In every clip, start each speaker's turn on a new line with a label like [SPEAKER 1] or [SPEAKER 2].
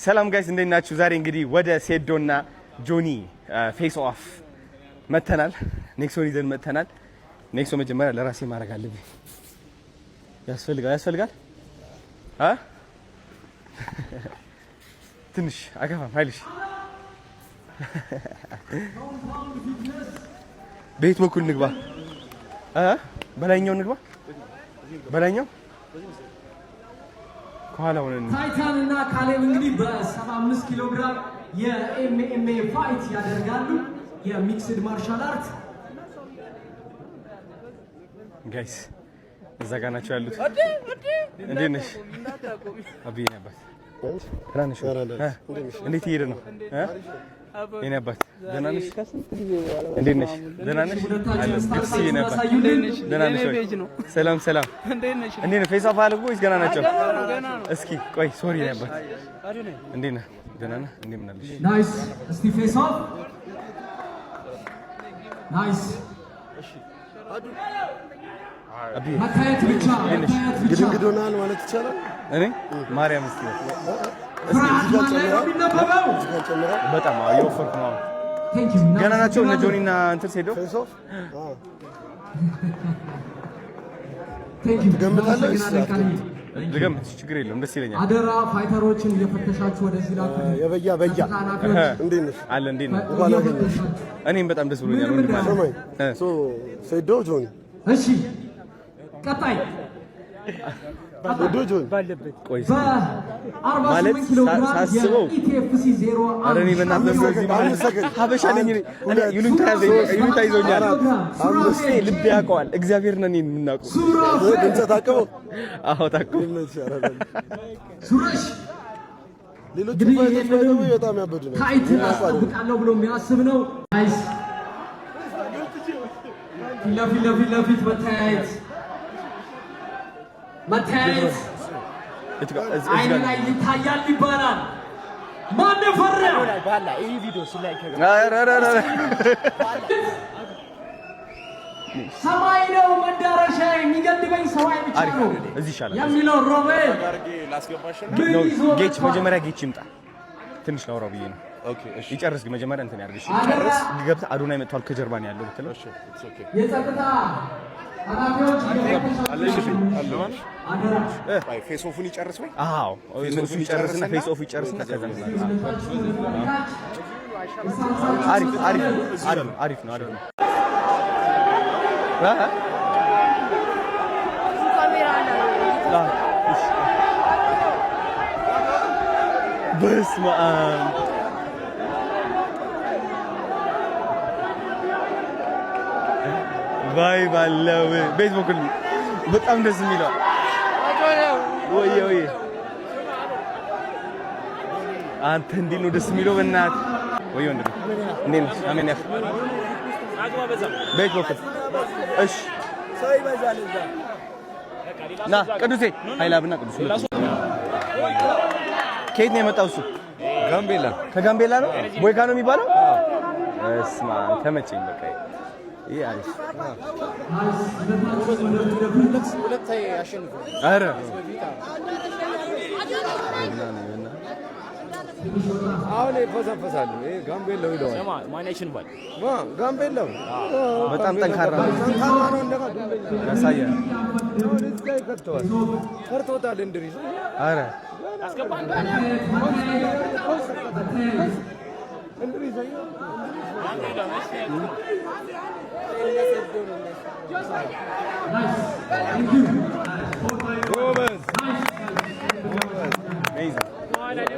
[SPEAKER 1] ሰላም ጋይስ እንዴት ናችሁ? ዛሬ እንግዲህ ወደ ሴዶና ጆኒ ፌስ ኦፍ መተናል። ኔክሶን ይዘን መተናል። ኔክሶ መጀመሪያ ለራሴ ማድረግ አለብኝ። ያስፈልጋል ትንሽ አገፋም ኃይልሽ ቤት በኩል ንግባ በላይኛው ንግባ በላይኛው ከኋላ ሆነን
[SPEAKER 2] ታይታን እና ካሌብ እንግዲህ በ75 ኪሎ ግራም የኤምኤምኤ ፋይት ያደርጋሉ። የሚክስድ ማርሻል አርት
[SPEAKER 1] ጋይስ እዛ ጋር ናቸው ያሉት። እንዴት ነሽ? አብዬ ነበር ትናንሽ እንዴት እየሄደ ነው? የኔ አባት ደህና ነሽ? እንዴት ነሽ? ደህና ነሽ? ደህና ነሽ? ሰላም ሰላም። እንዴት ነው? ፌስ ኦፍ አለ ወይስ ገና ናቸው? እስኪ ቆይ ሶሪ የኔ አባት እንዴት ነህ? ደህና ነህ? እንዴት ምን አለሽ?
[SPEAKER 2] ናይስ። እስቲ ፌስ ኦፍ ናይስ።
[SPEAKER 1] አቢ
[SPEAKER 2] መታየት ብቻ
[SPEAKER 3] ግድግዶናል ማለት ይቻላል።
[SPEAKER 1] እኔ ማርያም እስቲ በጣም እየወፈርኩ ነው። ገና ናቸው እነ ጆኒ እና እንትን ሴዶ ልገምት ችግር የለውም ደስ ይለኛል።
[SPEAKER 2] አደራ ፋይተሮችን እየፈተሻችሁ ወደዚህ ላኩ።
[SPEAKER 3] የበያ እንዴት ነሽ?
[SPEAKER 1] አለ እንዴት ነው? እኔም በጣም ደስ ብሎኛል።
[SPEAKER 3] ሴዶ ጆኒ
[SPEAKER 2] እሺ ቀጣይ
[SPEAKER 1] ባለበት ቆይ
[SPEAKER 2] ማለት
[SPEAKER 1] ሳስበው አረኒ በእናትህ በዚህ ሀበሻ ነኝ እኔ ይሉኝታ ይዞኛል። አምስት ልብ ያውቀዋል እግዚአብሔር ነን የምናውቀው
[SPEAKER 3] ድምፅ ታውቀው?
[SPEAKER 1] አዎ ታውቀው።
[SPEAKER 2] ሱረሽ
[SPEAKER 3] ሌሎች ፋይቶች በጣም ያበዱ ነው።
[SPEAKER 2] ታይትን አስጠብቃለሁ ብሎ የሚያስብ ነው። ናይስ ፊት ለፊት መታየት አይን ላይ ይታያል ይባላል። ማን ፈራ ባላ ይሄ ቪዲዮ ሲላይ ሰማይ ነው መዳረሻ የሚገድበኝ ሰማይ ብቻ ነው
[SPEAKER 1] እዚህ ይሻላል
[SPEAKER 2] የሚለው ሮቤል
[SPEAKER 1] ጌች መጀመሪያ ጌች ይምጣ ትንሽ ላውራው ብዬ ነው። ኦኬ እሺ ይጨርስ ግን መጀመሪያ እንትን ያርግሽ ይጨርስ ገብታ አዶናይ መጥቷል ከጀርባ ነው ያለው ብትለው እሺ ኦኬ የጸጥታ
[SPEAKER 3] ፌስ ኦፉን ይጨርስ ወይ?
[SPEAKER 1] አዎ ፌስ ይጨርስና ፌስ ኦፍ ይጨርስና ከዛ አሪፍ ነው። በስመ አብ ባይ ባለው ቤት በኩል በጣም ደስ የሚለው ወይ አንተ እንዴት ነው ደስ የሚለው በእናትህ ወይ ወንድም እንዴት ነህ? አሜን ያፍ ቤት በኩል እሺ ሰው ይበዛል እዛ ና ቅዱሴ ኃይላብና ቅዱስ ከየት ነው የመጣው እሱ? ጋምቤላ። ከጋምቤላ ነው ቦይካ ነው የሚባለው? እስማ ተመቸኝ በቃ ይሄ አሪፍ አረ
[SPEAKER 3] አሁን ይፈሰፈሳሉ። ይሄ ጋምቤላው ይለዋል።
[SPEAKER 1] ማኔሽን ባል
[SPEAKER 3] ጋምቤላው
[SPEAKER 1] በጣም ጠንካራ ነው እንደካ ያሳያል።
[SPEAKER 3] ፈርቶታል እንድሪስ
[SPEAKER 1] አረ
[SPEAKER 2] አስገባን እንድሪስ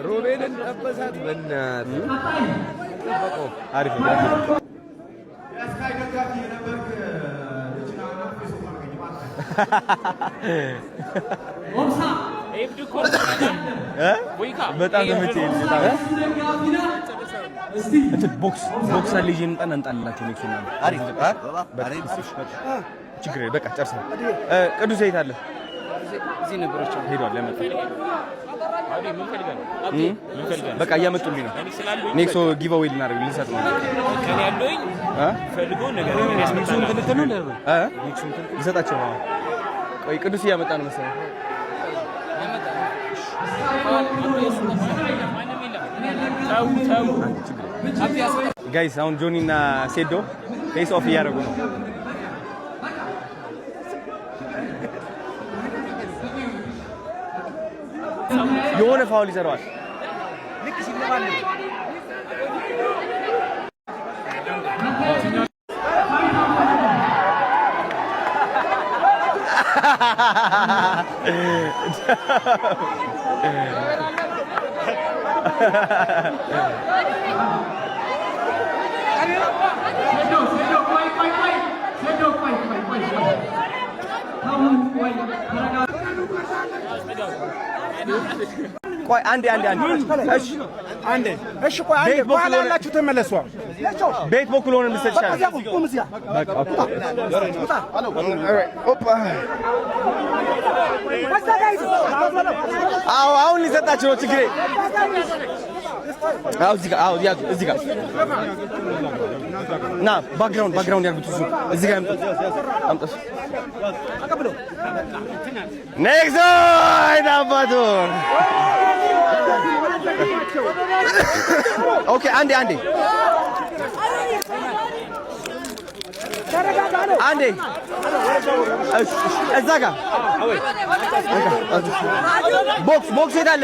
[SPEAKER 3] ሮቤልን ጠበሳት በእናትህ
[SPEAKER 1] አሪፍ ነው። በጣም ተመቸኝ። ቦክስ አለ ይዤ እንጣና እንጣላችሁ ነው ይችላል። አሪፍ ችግር በቃ ጨርሰናል። ቅዱስ ዘይት አለ እዚህ ነበረች ሄዷል ለመጣ በቃ እያመጡልኝ ነው። ኔክሶ ጊቭአዌይ ልናደርግ ልንሰጥ ነው። ከኔ ያለኝ ፈልጎ ነገር ያስመጣሉ ልሰጣቸው ነው። ቆይ ቅዱስ እያመጣ ነው መሰለኝ ጋይስ አሁን ጆኒ እና ሴዶ ፌስ ኦፍ እያደረጉ ነው። የሆነ ፋውል ይሰራዋል። ልክ ሲለባል ቆይ አንዴ እሺ ቆይ አንዴ በኋላ ያላችሁ ተመለሱ። ቤት በኩል ሆነ ምሰጥሻለሁ። አሁን ሊሰጣችሁ ነው ችግሬ። እዚህ ጋር ና ባክግራውንድ ያርጉት። እዚህ ጋር አምጣ። ኔክስት አባቱ ኦኬ አንዴ እዛ ጋር ቦክስ የት አለ?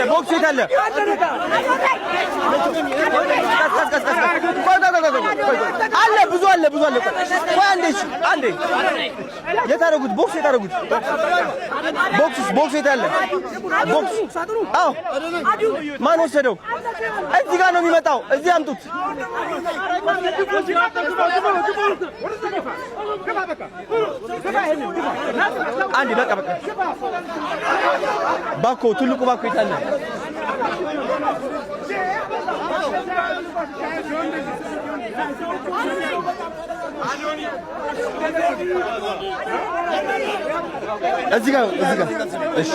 [SPEAKER 1] አለ ብዙ አለ። ቆይ አንዴ የታረጉት ቦክስ የት አለ? አዎ ማን ወሰደው? እዚህ ጋር ነው የሚመጣው። እዚህ አምጡት። አንዴ በቃ ባኮ ትልቁ ባኮ የት አለ? እዚህ ጋር እሺ